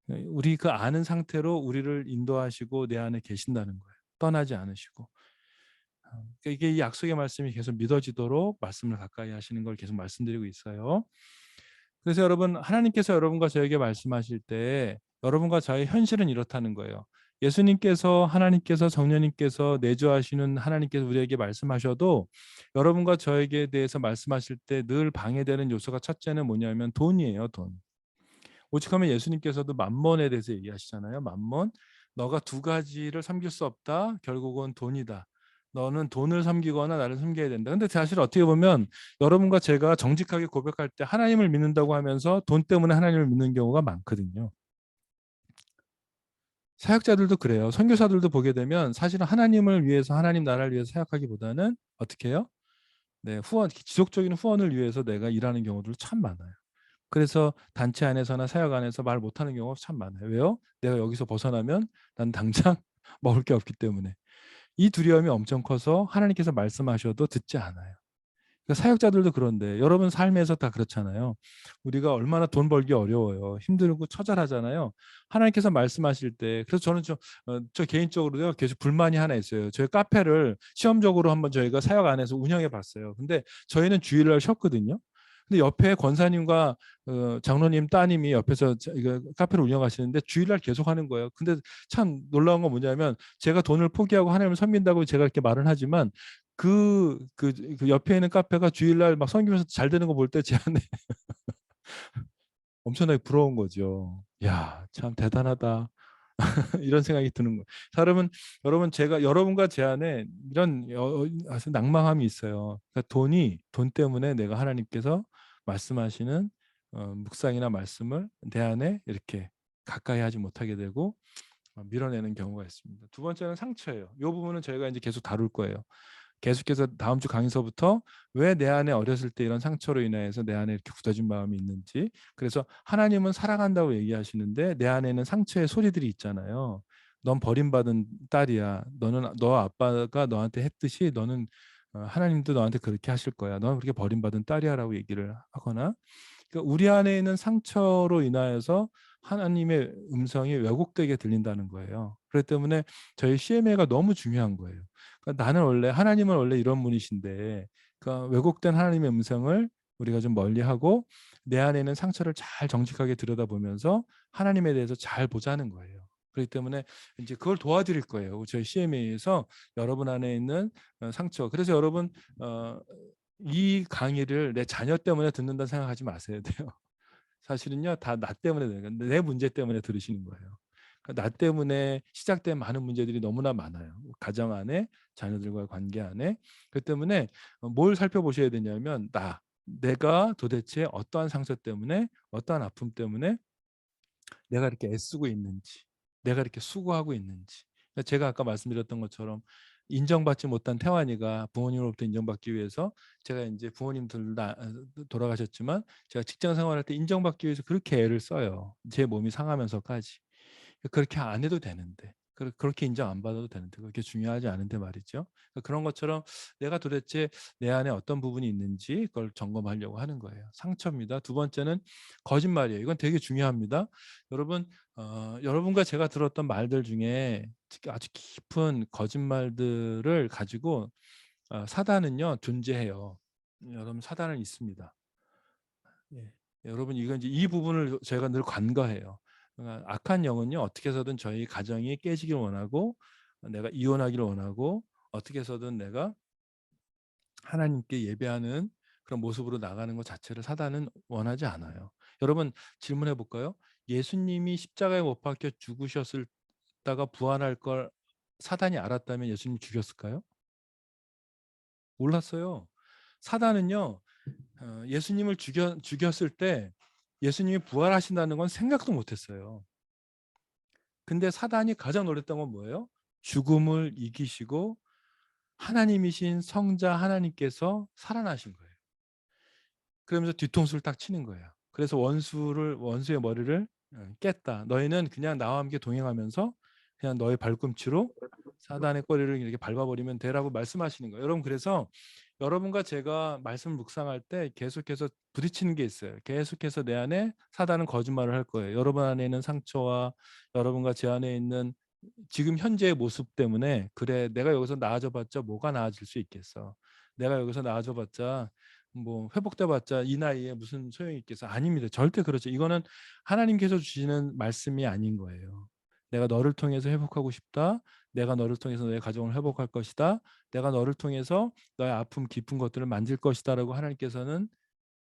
우리 그 아는 상태로 우리를 인도하시고 내 안에 계신다는 거예요. 떠나지 않으시고. 그러니까 이게 이 약속의 말씀이 계속 믿어지도록 말씀을 가까이 하시는 걸 계속 말씀드리고 있어요. 그래서 여러분, 하나님께서 여러분과 저에게 말씀하실 때 여러분과 저의 현실은 이렇다는 거예요. 예수님께서, 하나님께서, 성령님께서, 내주하시는 하나님께서 우리에게 말씀하셔도 여러분과 저에게 대해서 말씀하실 때 늘 방해되는 요소가, 첫째는 뭐냐면 돈이에요. 돈. 오직하면 예수님께서도 만몬에 대해서 얘기하시잖아요. 만몬. 너가 두 가지를 섬길 수 없다. 결국은 돈이다. 너는 돈을 섬기거나 나를 섬겨야 된다. 근데 사실 어떻게 보면 여러분과 제가 정직하게 고백할 때 하나님을 믿는다고 하면서 돈 때문에 하나님을 믿는 경우가 많거든요. 사역자들도 그래요. 선교사들도 보게 되면 사실은 하나님을 위해서, 하나님 나라를 위해서 사역하기보다는 어떻게 해요? 네, 후원, 지속적인 후원을 위해서 내가 일하는 경우들 참 많아요. 그래서 단체 안에서나 사역 안에서 말 못하는 경우가 참 많아요. 왜요? 내가 여기서 벗어나면 난 당장 먹을 게 없기 때문에. 이 두려움이 엄청 커서 하나님께서 말씀하셔도 듣지 않아요. 그러니까 사역자들도 그런데 여러분 삶에서 다 그렇잖아요. 우리가 얼마나 돈 벌기 어려워요. 힘들고 처절하잖아요. 하나님께서 말씀하실 때, 그래서 저는 저 개인적으로요 계속 불만이 하나 있어요. 저희 카페를 시험적으로 한번 저희가 사역 안에서 운영해 봤어요. 근데 저희는 주일날 쉬었거든요. 근데 옆에 권사님과 장로님 따님이 옆에서 이거 카페를 운영하시는데 주일날 계속 하는 거예요. 근데 참 놀라운 건 뭐냐면 제가 돈을 포기하고 하나님을 섬긴다고 제가 이렇게 말은 하지만 그 옆에 있는 카페가 주일날 막 섬기면서 잘 되는 거 볼 때 제 안에 엄청나게 부러운 거죠. 야, 참 대단하다. 이런 생각이 드는 거예요. 자, 여러분 제가 여러분과 제 안에 이런 아주 낭망함이 있어요. 그러니까 돈 때문에 내가 하나님께서 말씀하시는 묵상이나 말씀을 내 안에 이렇게 가까이 하지 못하게 되고 밀어내는 경우가 있습니다. 두 번째는 상처예요. 이 부분은 저희가 이제 계속 다룰 거예요. 계속해서 다음 주 강의서부터 왜 내 안에 어렸을 때 이런 상처로 인해서 내 안에 이렇게 굳어진 마음이 있는지, 그래서 하나님은 사랑한다고 얘기하시는데 내 안에는 상처의 소리들이 있잖아요. 넌 버림받은 딸이야. 너 아빠가 너한테 했듯이 너는 하나님도 너한테 그렇게 하실 거야. 넌 그렇게 버림받은 딸이야라고 얘기를 하거나, 그러니까 우리 안에 있는 상처로 인하여서 하나님의 음성이 왜곡되게 들린다는 거예요. 그렇기 때문에 저희 CMA가 너무 중요한 거예요. 그러니까 하나님은 원래 이런 분이신데, 그러니까 왜곡된 하나님의 음성을 우리가 좀 멀리하고 내 안에 있는 상처를 잘 정직하게 들여다보면서 하나님에 대해서 잘 보자는 거예요. 그렇기 때문에 이제 그걸 도와드릴 거예요. 저희 CMA에서 여러분 안에 있는 상처. 그래서 여러분 이 강의를 내 자녀 때문에 듣는다 생각하지 마세요. 돼요. 사실은요 다 나 때문에 내 문제 때문에 들으시는 거예요. 그러니까 나 때문에 시작된 많은 문제들이 너무나 많아요. 가정 안에, 자녀들과의 관계 안에. 그 때문에 뭘 살펴보셔야 되냐면 내가 도대체 어떠한 상처 때문에, 어떠한 아픔 때문에 내가 이렇게 애쓰고 있는지, 내가 이렇게 수고하고 있는지. 그러니까 제가 아까 말씀드렸던 것처럼 인정받지 못한 태환이가 부모님으로부터 인정받기 위해서 제가 이제 부모님 둘 다 돌아가셨지만 제가 직장 생활할 때 인정받기 위해서 그렇게 애를 써요. 제 몸이 상하면서까지. 그렇게 안 해도 되는데 그렇게 인정 안 받아도 되는데 그렇게 중요하지 않은데 말이죠. 그런 것처럼 내가 도대체 내 안에 어떤 부분이 있는지 그걸 점검하려고 하는 거예요. 상처입니다. 두 번째는 거짓말이에요. 이건 되게 중요합니다. 여러분 여러분과 제가 들었던 말들 중에 특히 아주 깊은 거짓말들을 가지고 사단은요 존재해요. 여러분 사단은 있습니다. 예. 여러분 이건 이제 이 부분을 제가 늘 간과해요. 악한 영은요 어떻게 해서든 저희 가정이 깨지길 원하고 내가 이혼하기를 원하고 어떻게 해서든 내가 하나님께 예배하는 그런 모습으로 나가는 것 자체를 사단은 원하지 않아요. 여러분 질문해 볼까요? 예수님이 십자가에 못 박혀 죽으셨다가 부활할 걸 사단이 알았다면 예수님 죽였을까요? 몰랐어요. 사단은요 예수님을 죽였을 때 예수님이 부활하신다는 건 생각도 못했어요. 근데 사단이 가장 놀랐던 건 뭐예요? 죽음을 이기시고 하나님이신 성자 하나님께서 살아나신 거예요. 그러면서 뒤통수를 딱 치는 거예요. 그래서 원수의 머리를 깼다. 너희는 그냥 나와 함께 동행하면서 그냥 너의 발꿈치로 사단의 꼬리를 이렇게 밟아버리면 되라고 말씀하시는 거예요. 여러분 그래서 여러분과 제가 말씀을 묵상할 때 계속해서 부딪히는 게 있어요. 계속해서 내 안에 사단은 거짓말을 할 거예요. 여러분 안에 있는 상처와 여러분과 제 안에 있는 지금 현재의 모습 때문에 그래 내가 여기서 나아져 봤자 뭐가 나아질 수 있겠어. 내가 여기서 나아져 봤자 뭐 회복돼 봤자 이 나이에 무슨 소용이 있겠어. 아닙니다. 절대 그렇죠. 이거는 하나님께서 주시는 말씀이 아닌 거예요. 내가 너를 통해서 회복하고 싶다. 내가 너를 통해서 너의 가정을 회복할 것이다. 내가 너를 통해서 너의 아픔 깊은 것들을 만질 것이다라고 하나님께서는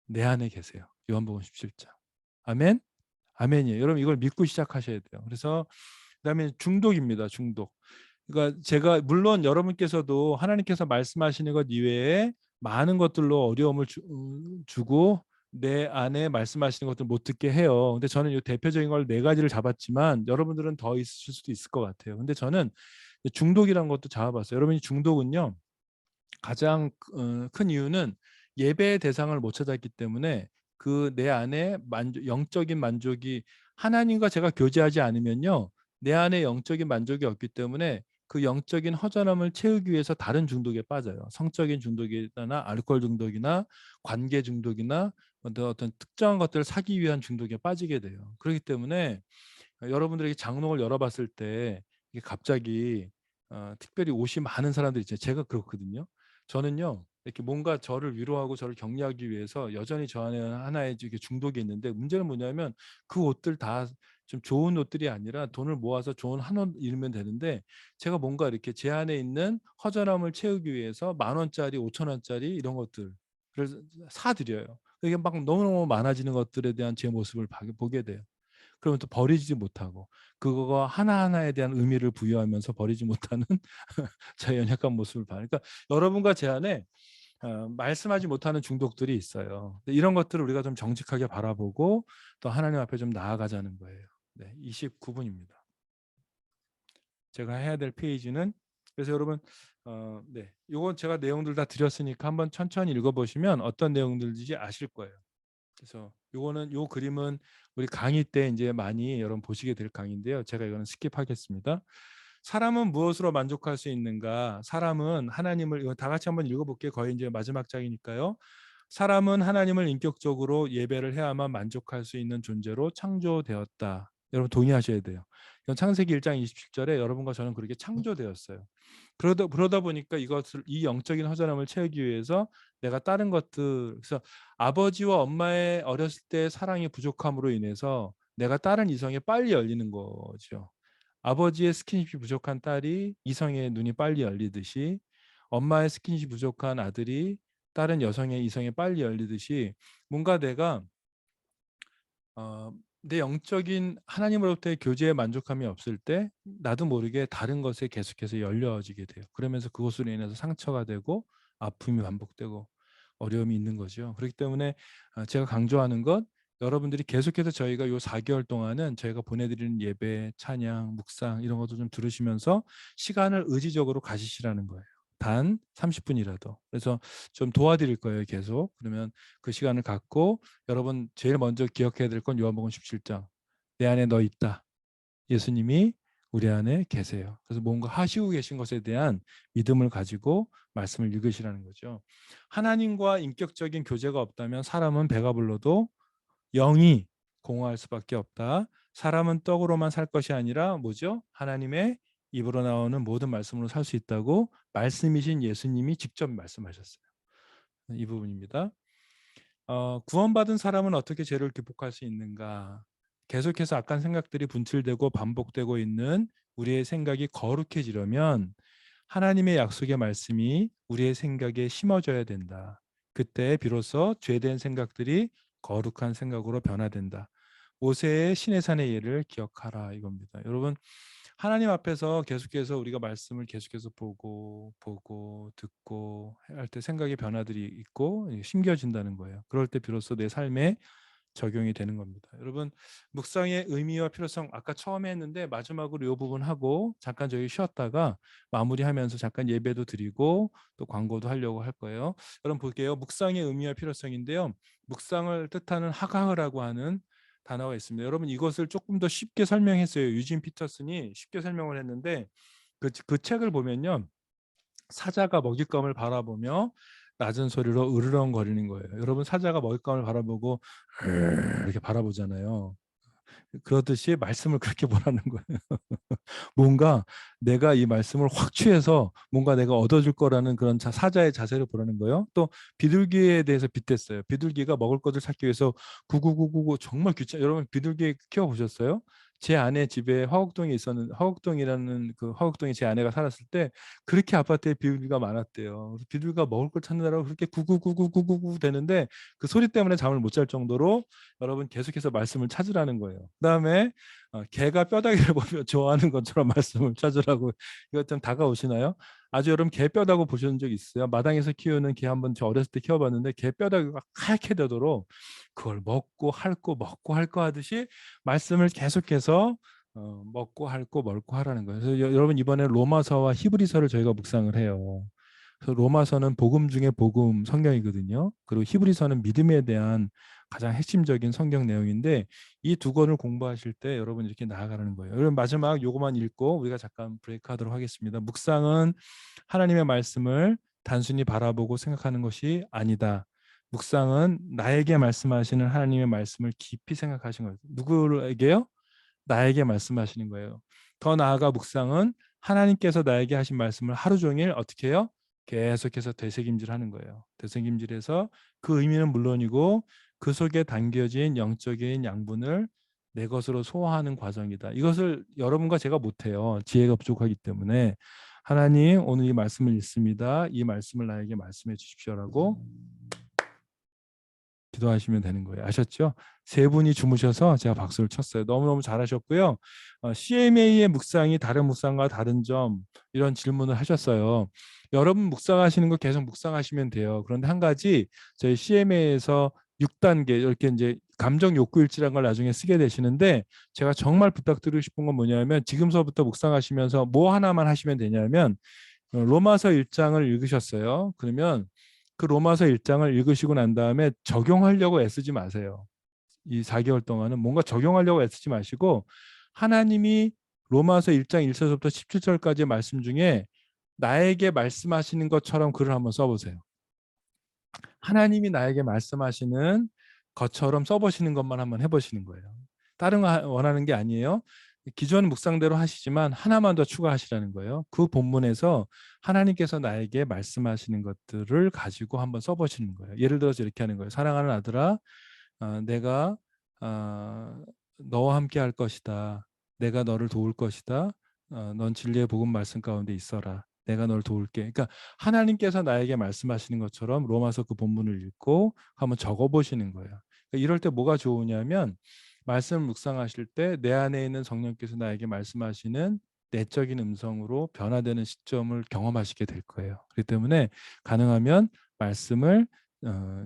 내 안에 계세요. 요한복음 17장. 아멘. 아멘이에요. 여러분 이걸 믿고 시작하셔야 돼요. 그래서 그다음에 중독입니다. 중독. 그러니까 제가 물론 여러분께서도 하나님께서 말씀하시는 것 이외에 많은 것들로 어려움을 주고 내 안에 말씀하시는 것들 못 듣게 해요. 근데 저는 이 대표적인 걸 네 가지를 잡았지만 여러분들은 더 있으실 수도 있을 것 같아요. 근데 저는 중독이라는 것도 잡아봤어요. 여러분이 중독은요. 가장 큰 이유는 예배의 대상을 못 찾았기 때문에 그 내 안에 영적인 만족이 하나님과 제가 교제하지 않으면요. 내 안에 영적인 만족이 없기 때문에 그 영적인 허전함을 채우기 위해서 다른 중독에 빠져요. 성적인 중독이나 알코올 중독이나 관계 중독이나 어떤 특정한 것들을 사기 위한 중독에 빠지게 돼요. 그렇기 때문에 여러분들에게 장롱을 열어봤을 때 이게 갑자기 특별히 옷이 많은 사람들 있잖아요. 제가 그렇거든요. 저는요 이렇게 뭔가 저를 위로하고 저를 격려하기 위해서 여전히 저 안에 하나의 이게 중독이 있는데 문제는 뭐냐면 그 옷들 다 좀 좋은 옷들이 아니라 돈을 모아서 좋은 한 옷 입으면 되는데 제가 뭔가 이렇게 제 안에 있는 허전함을 채우기 위해서 10,000원짜리 5,000원짜리 이런 것들 그래서 사드려요. 이게 막 너무너무 많아지는 것들에 대한 제 모습을 보게 돼요. 그러면 또 버리지 못하고 그거 하나하나에 대한 의미를 부여하면서 버리지 못하는 저의 연약한 모습을 봐요. 그러니까 여러분과 제 안에 말씀하지 못하는 중독들이 있어요. 이런 것들을 우리가 좀 정직하게 바라보고 또 하나님 앞에 좀 나아가자는 거예요. 네, 29분입니다. 제가 해야 될 페이지는 그래서 여러분 네, 이건 제가 내용들 다 드렸으니까 한번 천천히 읽어보시면 어떤 내용들인지 아실 거예요. 그래서 요 그림은 우리 강의 때 이제 많이 여러분 보시게 될 강의인데요. 제가 이거는 스킵하겠습니다. 사람은 무엇으로 만족할 수 있는가? 사람은 하나님을 이거 다 같이 한번 읽어볼게요. 거의 이제 마지막 장이니까요. 사람은 하나님을 인격적으로 예배를 해야만 만족할 수 있는 존재로 창조되었다. 여러분 동의하셔야 돼요. 이건 창세기 1장 27절에 여러분과 저는 그렇게 창조되었어요. 그러다 보니까 이 영적인 허전함을 채우기 위해서 내가 다른 것들 그래서 아버지와 엄마의 어렸을 때 사랑이 부족함으로 인해서 내가 다른 이성에 빨리 열리는 거죠. 아버지의 스킨십이 부족한 딸이 이성의 눈이 빨리 열리듯이 엄마의 스킨십이 부족한 아들이 다른 여성의 이성에 빨리 열리듯이 뭔가 내가 내 영적인 하나님으로부터의 교제에 만족함이 없을 때 나도 모르게 다른 것에 계속해서 열려지게 돼요. 그러면서 그것으로 인해서 상처가 되고 아픔이 반복되고 어려움이 있는 거죠. 그렇기 때문에 제가 강조하는 것 여러분들이 계속해서 저희가 요 4개월 동안은 저희가 보내드리는 예배, 찬양, 묵상 이런 것도 좀 들으시면서 시간을 의지적으로 가지시라는 거예요. 단 30분이라도. 그래서 좀 도와드릴 거예요, 계속. 그러면 그 시간을 갖고 여러분 제일 먼저 기억해야 될 건 요한복음 17장. 내 안에 너 있다. 예수님이 우리 안에 계세요. 그래서 뭔가 하시고 계신 것에 대한 믿음을 가지고 말씀을 읽으시라는 거죠. 하나님과 인격적인 교제가 없다면 사람은 배가 불러도 영이 공허할 수밖에 없다. 사람은 떡으로만 살 것이 아니라 뭐죠? 하나님의 입으로 나오는 모든 말씀으로 살 수 있다고 말씀이신 예수님이 직접 말씀하셨어요. 이 부분입니다. 구원받은 사람은 어떻게 죄를 극복할 수 있는가? 계속해서 악한 생각들이 분출되고 반복되고 있는 우리의 생각이 거룩해지려면 하나님의 약속의 말씀이 우리의 생각에 심어져야 된다. 그때 비로소 죄된 생각들이 거룩한 생각으로 변화된다. 모세의 시내 산의 예를 기억하라 이겁니다. 여러분 하나님 앞에서 계속해서 우리가 말씀을 계속해서 보고 듣고 할 때 생각의 변화들이 있고 심겨진다는 거예요. 그럴 때 비로소 내 삶에 적용이 되는 겁니다. 여러분 묵상의 의미와 필요성 아까 처음에 했는데 마지막으로 이 부분 하고 잠깐 저희 쉬었다가 마무리하면서 잠깐 예배도 드리고 또 광고도 하려고 할 거예요. 여러분 볼게요. 묵상의 의미와 필요성인데요. 묵상을 뜻하는 하강이라고 하는 단어가 있습니다. 여러분 이것을 조금 더 쉽게 설명했어요. 유진 피터슨이 쉽게 설명을 했는데 그 책을 보면요. 사자가 먹잇감을 바라보며 낮은 소리로 으르렁거리는 거예요. 여러분 사자가 먹잇감을 바라보고 이렇게 바라보잖아요. 그러듯이 말씀을 그렇게 보라는 거예요. 뭔가 내가 이 말씀을 확 취해서 뭔가 내가 얻어줄 거라는 그런 사자의 자세를 보라는 거예요. 또 비둘기에 대해서 빗댔어요. 비둘기가 먹을 것을 찾기 위해서 구구구구구 정말 귀찮. 여러분 비둘기 키워 보셨어요? 제 아내 집에 화곡동에 있었는 화곡동이라는 그 화곡동에 제 아내가 살았을 때 그렇게 아파트에 비둘기가 많았대요. 그래서 비둘기가 먹을 걸 찾느라고 그렇게 구구구구구구구 되는데 그 소리 때문에 잠을 못 잘 정도로 여러분 계속해서 말씀을 찾으라는 거예요. 그다음에 개가 뼈다귀를 보며 좋아하는 것처럼 말씀을 찾으라고. 이것 좀 다가오시나요? 아주 여러분 개 뼈다귀 보신 적 있어요? 마당에서 키우는 개 한번 저 어렸을 때 키워봤는데 개 뼈다귀가 하얗게 되도록 그걸 먹고 핥고 하듯이 말씀을 계속해서 먹고 핥고 먹고 하라는 거예요. 그래서 여러분 이번에 로마서와 히브리서를 저희가 묵상을 해요. 그래서 로마서는 복음 중에 복음 성경이거든요. 그리고 히브리서는 믿음에 대한 가장 핵심적인 성경 내용인데 이 두 권을 공부하실 때 여러분 이렇게 나아가는 거예요. 여러분 마지막 요거만 읽고 우리가 잠깐 브레이크하도록 하겠습니다. 묵상은 하나님의 말씀을 단순히 바라보고 생각하는 것이 아니다. 묵상은 나에게 말씀하시는 하나님의 말씀을 깊이 생각하신 거예요. 누구에게요? 나에게 말씀하시는 거예요. 더 나아가 묵상은 하나님께서 나에게 하신 말씀을 하루 종일 어떻게 해요? 계속해서 되새김질하는 거예요. 되새김질해서 그 의미는 물론이고 그 속에 담겨진 영적인 양분을 내 것으로 소화하는 과정이다. 이것을 여러분과 제가 못해요. 지혜가 부족하기 때문에 하나님 오늘 이 말씀을 읽습니다. 이 말씀을 나에게 말씀해 주십시오라고 기도하시면 되는 거예요. 아셨죠? 세 분이 주무셔서 제가 박수를 쳤어요. 너무너무 잘하셨고요. CMA의 묵상이 다른 묵상과 다른 점 이런 질문을 하셨어요. 여러분 묵상하시는 거 계속 묵상하시면 돼요. 그런데 한 가지 저희 CMA에서 6단계 이렇게 이제 감정 욕구 일지라는 걸 나중에 쓰게 되시는데 제가 정말 부탁드리고 싶은 건 뭐냐면 지금서부터 묵상하시면서 뭐 하나만 하시면 되냐면 로마서 1장을 읽으셨어요. 그러면 그 로마서 1장을 읽으시고 난 다음에 적용하려고 애쓰지 마세요. 이 4개월 동안은 뭔가 적용하려고 애쓰지 마시고 하나님이 로마서 1장 1절부터 17절까지의 말씀 중에 나에게 말씀하시는 것처럼 글을 한번 써보세요. 하나님이 나에게 말씀하시는 것처럼 써보시는 것만 한번 해보시는 거예요. 다른 거 원하는 게 아니에요. 기존 묵상대로 하시지만 하나만 더 추가하시라는 거예요. 그 본문에서 하나님께서 나에게 말씀하시는 것들을 가지고 한번 써보시는 거예요. 예를 들어서 이렇게 하는 거예요. 사랑하는 아들아, 내가 너와 함께 할 것이다. 내가 너를 도울 것이다. 넌 진리의 복음 말씀 가운데 있어라. 내가 널 도울게. 그러니까 하나님께서 나에게 말씀하시는 것처럼 로마서 그 본문을 읽고 한번 적어보시는 거예요. 그러니까 이럴 때 뭐가 좋으냐면 말씀을 묵상하실 때 내 안에 있는 성령께서 나에게 말씀하시는 내적인 음성으로 변화되는 시점을 경험하시게 될 거예요. 그렇기 때문에 가능하면 말씀을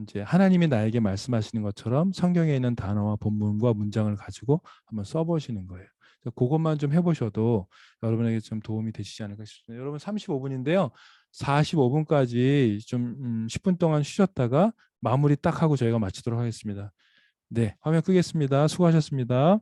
이제 하나님이 나에게 말씀하시는 것처럼 성경에 있는 단어와 본문과 문장을 가지고 한번 써보시는 거예요. 그것만 좀 해보셔도 여러분에게 좀 도움이 되시지 않을까 싶습니다. 여러분 35분인데요. 45분까지 좀 10분 동안 쉬셨다가 마무리 딱 하고 저희가 마치도록 하겠습니다. 네, 화면 끄겠습니다. 수고하셨습니다.